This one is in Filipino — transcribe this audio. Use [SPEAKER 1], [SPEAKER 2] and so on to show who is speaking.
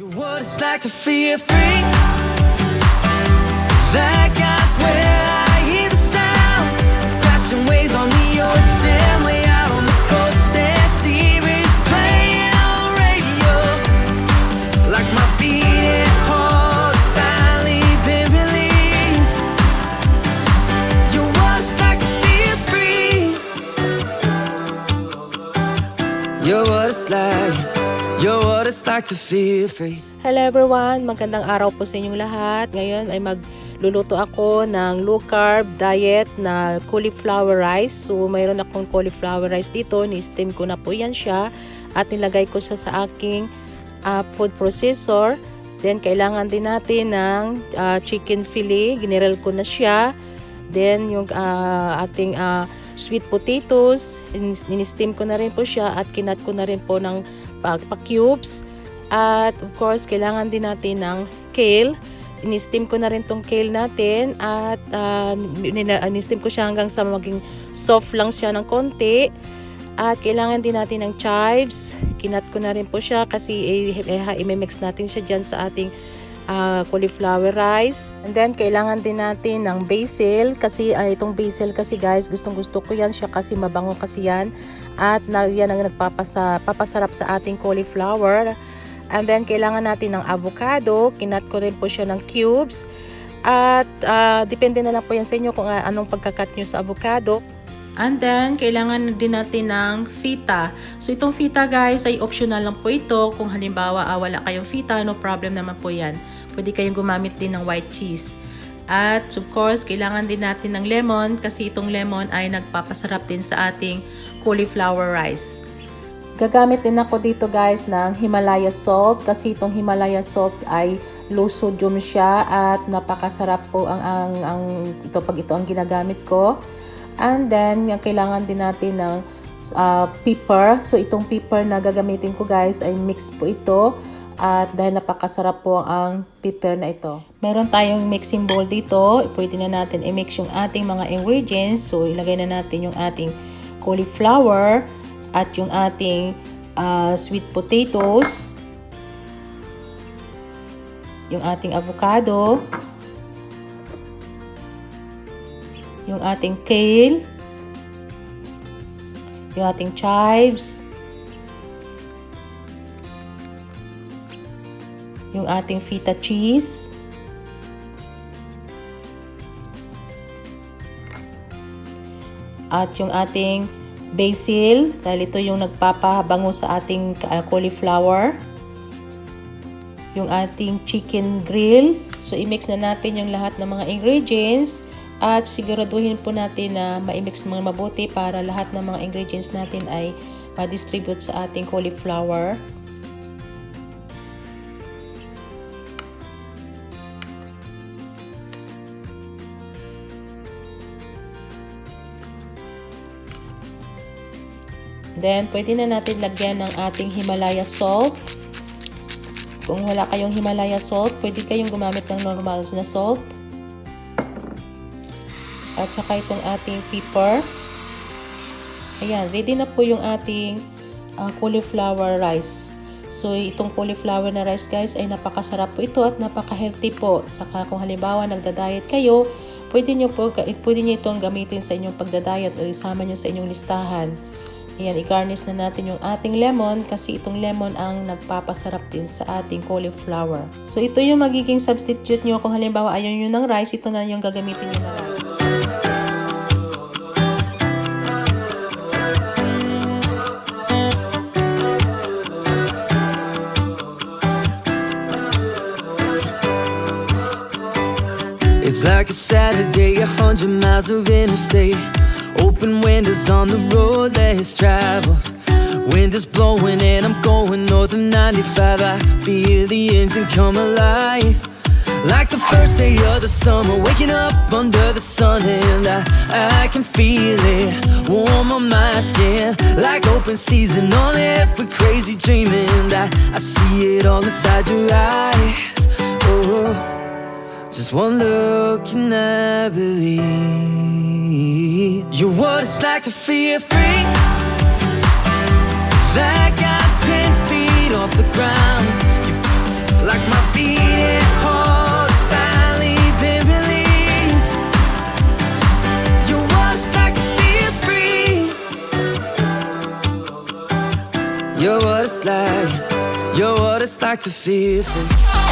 [SPEAKER 1] You're what it's like to feel free. Like God's where I hear the sounds of crashing waves on the ocean, way out on the coast. Their series playing on radio, like my beating heart's finally been released. You're what it's like to feel free. You're what it's like. You're what it's like to feel free.
[SPEAKER 2] Hello everyone, magandang araw po sa inyong lahat. Ngayon ay magluluto ako ng low carb diet na cauliflower rice. So mayroon akong cauliflower rice dito, ni-steam ko na po yan siya at nilagay ko siya sa aking food processor. Then kailangan din natin ng chicken fillet, ginirel ko na siya. Then yung ating sweet potatoes, ni-steam ko na rin po siya at kinat ko na rin po ng pa-cubes. At of course, kailangan din natin ng kale. Ini-steam ko na rin tong kale natin at ini-steam ko siya hanggang sa maging soft lang siya ng konti. At kailangan din natin ng chives. Kinat ko na rin po siya kasi i-mix natin siya dyan sa ating cauliflower rice. And then kailangan din natin ng basil kasi itong basil kasi guys, gustong-gusto ko yan siya kasi mabango kasi yan. At yan ang papasarap sa ating cauliflower. And then kailangan natin ng avocado. Kinat ko rin po siya ng cubes. At depende na lang po yan sa inyo kung anong pagkakat nyo sa avocado. And then kailangan din natin ng feta. So itong feta guys ay optional lang po ito. Kung halimbawa wala kayong feta, no problem naman po yan. Pwede kayong gumamit din ng white cheese. At of course, kailangan din natin ng lemon kasi itong lemon ay nagpapasarap din sa ating cauliflower rice. Gagamit din ako dito guys ng Himalaya salt kasi itong Himalaya salt ay low sodium siya at napakasarap po ito pag ito ang ginagamit ko. And then, kailangan din natin ng pepper. So itong pepper na gagamitin ko guys ay mix po ito. At dahil napakasarap po ang pepper na ito. Meron tayong mixing bowl dito. Pwede na natin i-mix yung ating mga ingredients. So ilagay na natin yung ating cauliflower at yung ating sweet potatoes. Yung ating avocado. Yung ating kale. Yung ating chives. Yung ating feta cheese. At yung ating basil, dahil ito yung nagpapabango sa ating cauliflower. Yung ating chicken grill. So, i-mix na natin yung lahat ng mga ingredients. At siguraduhin po natin na ma-mix mga mabuti para lahat ng mga ingredients natin ay ma-distribute sa ating cauliflower. Then, pwede na natin lagyan ng ating Himalaya salt. Kung wala kayong Himalaya salt, pwede kayong gumamit ng normal na salt. At saka itong ating pepper. Ayan, ready na po yung ating cauliflower rice. So, itong cauliflower na rice guys ay napakasarap po ito at napaka-healthy po. Saka kung halimbawa nagda-diet kayo, pwede nyo itong gamitin sa inyong pagda-diet o isama nyo sa inyong listahan. Ayan, i-garnish na natin yung ating lemon kasi itong lemon ang nagpapasarap din sa ating cauliflower. So, ito yung magiging substitute nyo kung halimbawa ayaw nyo ng rice, ito na yung gagamitin nyo na rice.
[SPEAKER 1] It's like a Saturday, 100 miles of interstate. Open windows on the road less traveled. Wind is blowing and I'm going north of 95. I feel the engine come alive. Like the first day of the summer, waking up under the sun. And I can feel it warm on my skin. Like open season on every crazy dream. And I see it all inside your eyes. Oh, just one look and I believe. You're what it's like to feel free. Like I'm 10 feet off the ground. it's like. You're what it's like to feel free.